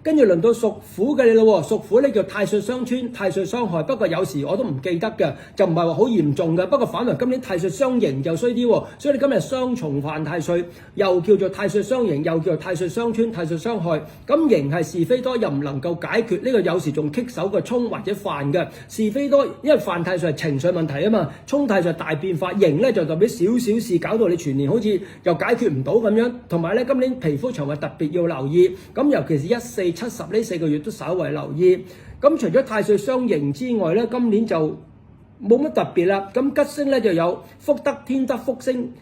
跟住輪到屬虎嘅你咯喎，屬虎呢叫太歲相穿、太歲相害，不過有時我都唔記得嘅，就唔係話好嚴重嘅。不過反為今年太歲相刑就衰啲喎，所以你今日雙重犯太歲，又叫做太歲相刑，又叫做太歲相穿、太歲相害。咁刑係是非多，又唔能夠解決，呢個有時仲棘手過衝或者犯嘅是非多，因為犯太歲係情緒問題啊嘛，衝太歲大變化，刑咧就代表少少事搞到你全年好似又解決唔到咁樣。同埋咧今年皮膚長係特別要留意，咁尤其是14、70呢4個月都稍為留意。咁除咗太歲相刑之外咧，今年就冇乜特別啦。咁吉星咧就有福德、天德、福星。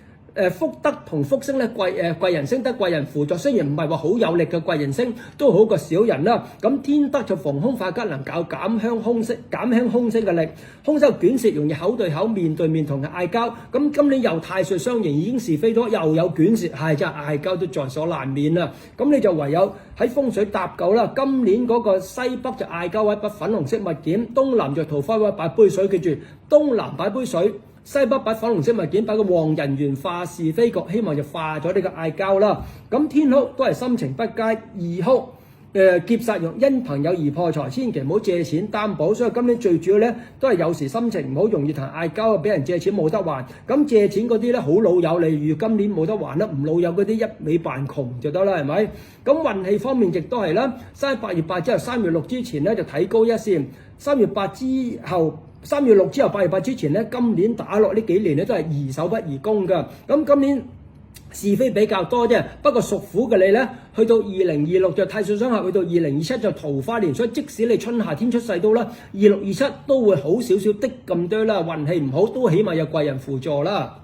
福德同福星咧貴人星得貴人輔助，雖然唔係話好有力嘅貴人星，都好過小人啦。咁天德就逢凶化吉，能夠減輕凶星嘅力。凶手捲舌，容易口對口、面對面同人嗌交。咁今年又太歲相刑，已經是非多，又有捲舌，真係嗌交都在所難免啦。咁你就唯有喺風水搭救啦。今年嗰個西北就嗌交位擺粉紅色物件，東南就桃花位擺杯水，記住東南擺杯水。西北擺粉紅色物件，擺個旺人緣化是非局，希望就化咗呢個嗌交啦。咁天哭都係心情不佳，二哭劫煞用因朋友而破財，千祈唔好借錢擔保。所以今年最主要咧都係有時心情唔好，容易同人嗌交，俾人借錢冇得還。咁借錢嗰啲咧好老友，例如今年冇得還啦，唔老友嗰啲一味扮窮就得啦，係咪？咁運氣方面亦都係啦，生8月8之後3月6之前咧就睇高一線，3月8之後。3月6之後8月8之前咧，今年打落呢幾年咧都係宜守不宜攻㗎。咁今年是非比較多啫。不過屬虎嘅你咧，去到2026就太歲相合，去到2027就桃花年，所以即使你春夏天出世都啦，26、27都會好少少的咁多啦。運氣唔好都起碼有貴人輔助啦。